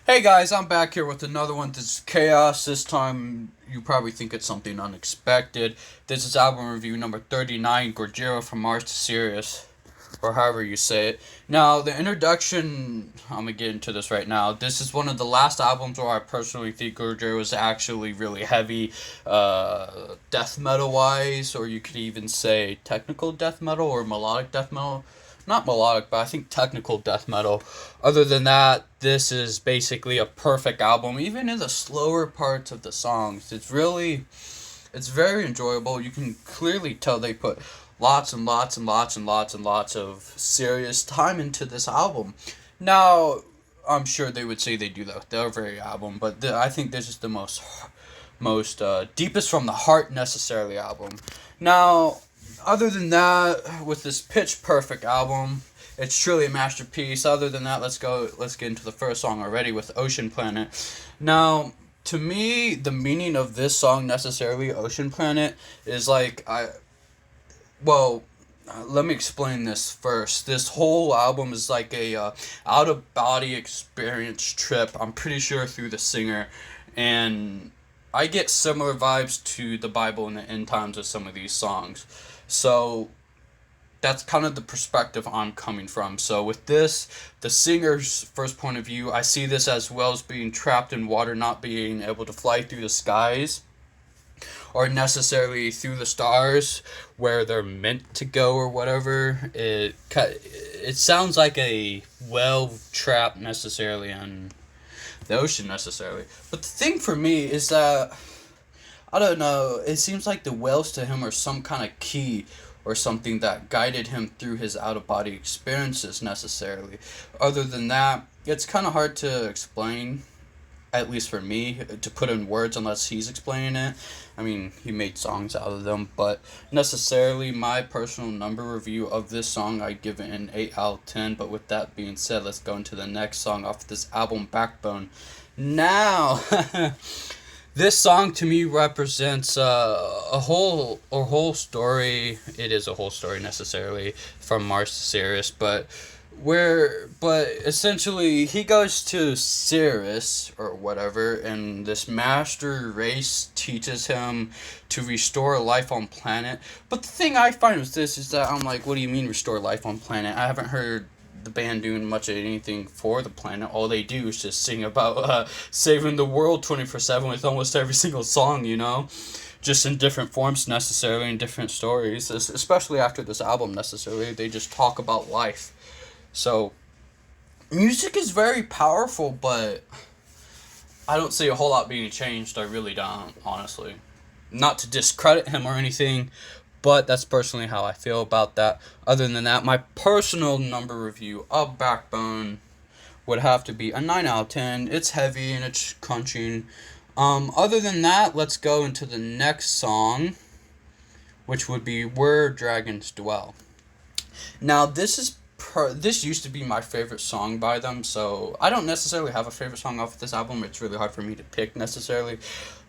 Hey guys, I'm back here with another one. This is Chaos. This time you probably think it's something unexpected. This is album review number 39, Gojira from Mars to Sirius, or however you say it. Now, the introduction, I'm gonna get into this right now. This is one of the last albums where I personally think Gojira was actually really heavy, death metal wise, or you could even say technical death metal or melodic death metal. Not melodic, but I think technical death metal. Other than that, this is basically a perfect album. Even in the slower parts of the songs, it's very enjoyable. You can clearly tell they put lots and lots and lots and lots and lots of serious time into this album. Now, I'm sure they would say they do that with every album, but I think this is the most deepest from the heart necessarily album. Now, other than that, with this pitch perfect album, it's truly a masterpiece. Other than that, let's get into the first song already with Ocean Planet. Now, to me, the meaning of this song necessarily, Ocean Planet, is like well, let me explain this first. This whole album is like a out of body experience trip. I'm pretty sure through the singer, and I get similar vibes to the Bible and the end times of some of these songs. So that's kind of the perspective I'm coming from. So with this, the singer's first point of view, I see this as whales being trapped in water, not being able to fly through the skies or necessarily through the stars where they're meant to go or whatever. It sounds like a whale trap necessarily in the ocean necessarily. But the thing for me is that I don't know. It seems like the whales to him are some kind of key or something that guided him through his out of body experiences necessarily. Other than that, it's kind of hard to explain, at least for me, to put in words unless he's explaining it. I mean, he made songs out of them, but necessarily my personal number review of this song, I'd give it an 8 out of 10. But with that being said, let's go into the next song off this album, Backbone. Now, this song to me represents a whole story. It is a whole story necessarily from Mars to Sirius, but essentially he goes to Sirius or whatever, and this master race teaches him to restore life on planet. But the thing I find with this is that I'm like, what do you mean restore life on planet? I haven't heard the band doing much of anything for the planet. All they do is just sing about saving the world 24/7 with almost every single song, just in different forms necessarily, in different stories, especially after this album necessarily. They just talk about life. So music is very powerful, but I don't see a whole lot being changed. I really don't, honestly. Not to discredit him or anything, but that's personally how I feel about that. Other than that, my personal number review of Backbone would have to be a 9 out of 10. It's heavy and it's crunching. Other than that, let's go into the next song, which would be Where Dragons Dwell. Now, this used to be my favorite song by them, so I don't necessarily have a favorite song off of this album. It's really hard for me to pick necessarily.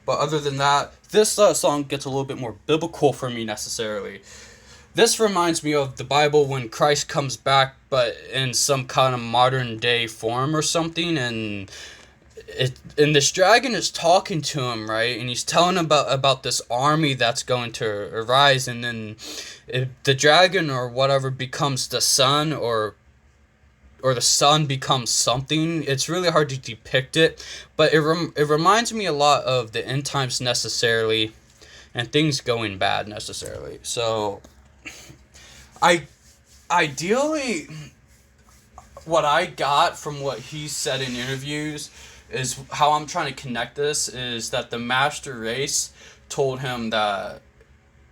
But other than that, this song gets a little bit more biblical for me necessarily. This reminds me of the Bible when Christ comes back, but in some kind of modern day form or something, and this dragon is talking to him, right? And he's telling about this army that's going to arise, and then the dragon or whatever becomes the sun, or the sun becomes something. It's really hard to depict it, but it reminds me a lot of the end times necessarily, and things going bad necessarily. So, I ideally, what I got from what he said in interviews is how I'm trying to connect this is that the master race told him that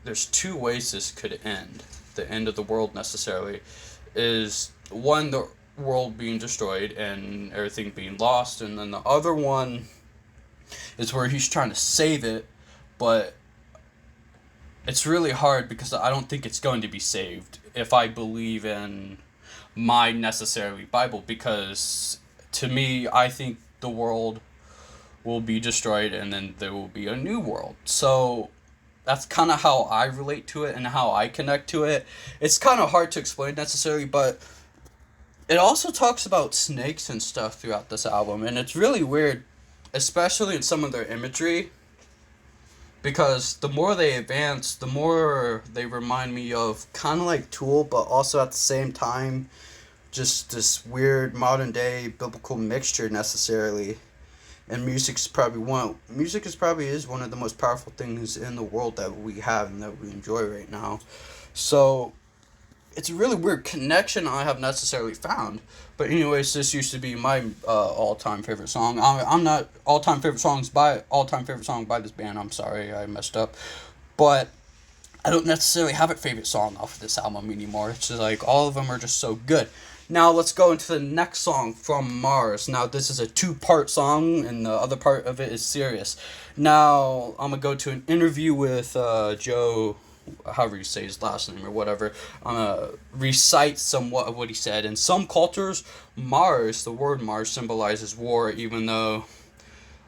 there's two ways this could end. The end of the world necessarily is one, the world being destroyed and everything being lost, and then the other one is where he's trying to save it, but it's really hard because I don't think it's going to be saved if I believe in my necessarily Bible, because to me I think the world will be destroyed and then there will be a new world. So that's kind of how I relate to it and how I connect to it. It's kind of hard to explain necessarily, but it also talks about snakes and stuff throughout this album, and it's really weird, especially in some of their imagery, because the more they advance, the more they remind me of kind of like Tool, but also at the same time, just this weird modern day biblical mixture necessarily. And music is one of the most powerful things in the world that we have and that we enjoy right now. So it's a really weird connection I have necessarily found. But anyways, this used to be my all-time favorite song. I'm not all-time favorite song by this band. I'm sorry, I messed up. But I don't necessarily have a favorite song off of this album anymore. It's just like all of them are just so good. Now let's go into the next song, From Mars. Now this is a two-part song, and the other part of it is Sirius. Now I'm gonna go to an interview with Joe, however you say his last name or whatever. I'm gonna recite somewhat of what he said. In some cultures, Mars, the word Mars, symbolizes war, even though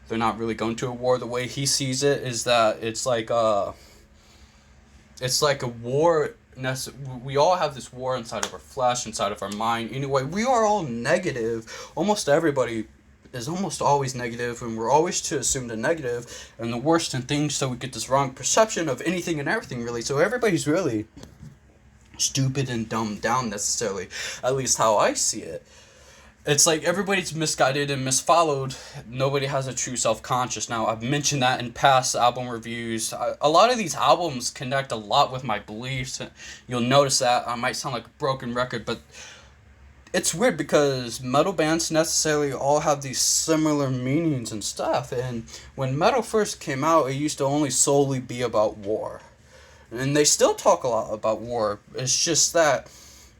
they're not really going to a war. The way he sees it is that it's like a war. We all have this war inside of our flesh, inside of our mind. Anyway, we are all negative. Almost everybody is almost always negative, and we're always to assume the negative and the worst in things, so we get this wrong perception of anything and everything, really. So everybody's really stupid and dumbed down, necessarily, at least how I see it. It's like everybody's misguided and misfollowed. Nobody has a true self-conscious. Now, I've mentioned that in past album reviews. A lot of these albums connect a lot with my beliefs. You'll notice that. I might sound like a broken record, but it's weird because metal bands necessarily all have these similar meanings and stuff. And when metal first came out, it used to only solely be about war. And they still talk a lot about war. It's just that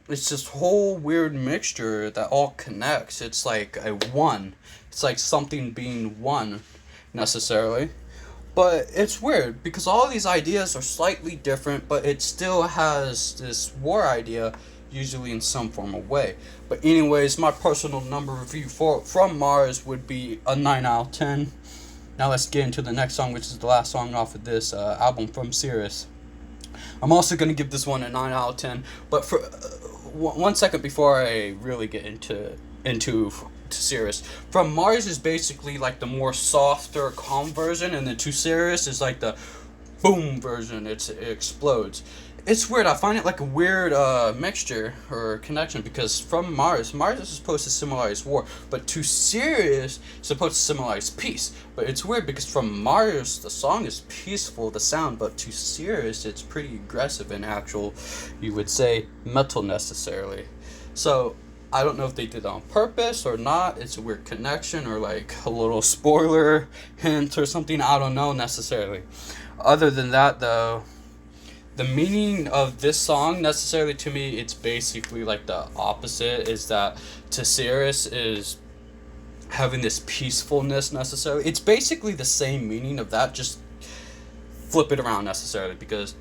it's this whole weird mixture that all connects. It's like a one. It's like something being one, necessarily. But it's weird, because all these ideas are slightly different, but it still has this war idea, usually in some form of way. But anyways, my personal number review for From Mars would be a 9 out of 10. Now let's get into the next song, which is the last song off of this album from Sirius. I'm also going to give this one a 9 out of 10, but for 1 second before I really get into Sirius. From Mars is basically like the more softer, calm version, and then To Sirius is like the boom version. It explodes. It's weird. I find it like a weird mixture or connection, because from Mars is supposed to symbolize war, but To Sirius is supposed to symbolize peace. But it's weird because from Mars the song is peaceful, the sound, but To Sirius it's pretty aggressive and actual, you would say, metal necessarily. So I don't know if they did it on purpose or not. It's a weird connection, or like a little spoiler hint or something. I don't know necessarily. Other than that, though, the meaning of this song necessarily, to me, it's basically like the opposite. Is that To Sirius is having this peacefulness necessarily. It's basically the same meaning of that, just flip it around necessarily, because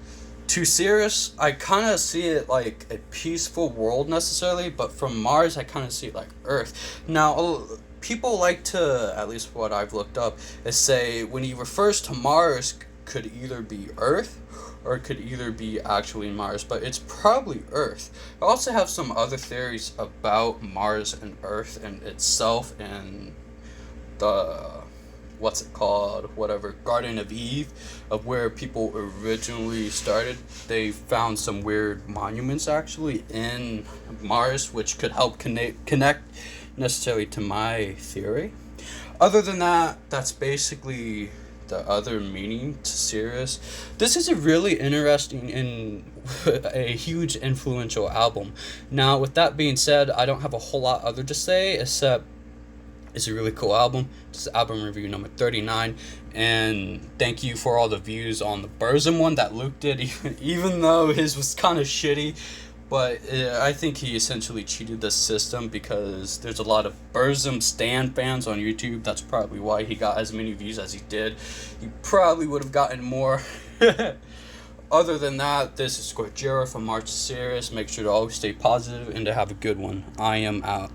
To Sirius, I kind of see it like a peaceful world necessarily, but from Mars I kind of see it like Earth. Now, people like to, at least what I've looked up, is say when he refers to Mars, could either be Earth or it could either be actually Mars, but it's probably Earth. I also have some other theories about Mars and Earth and itself, and the Garden of Eve, of where people originally started. They found some weird monuments actually in Mars, which could help connect necessarily to my theory. Other than that, that's basically the other meaning to Sirius. This is a really interesting and a huge influential album. Now, with that being said, I don't have a whole lot other to say, except it's a really cool album. This is album review number 39, and thank you for all the views on the Burzum one that Luke did, even though his was kind of shitty. But I think he essentially cheated the system, because there's a lot of Burzum stan fans on YouTube. That's probably why he got as many views as he did. He probably would have gotten more. Other than that, this is Gojira from March to Sirius. Make sure to always stay positive and to have a good one. I am out.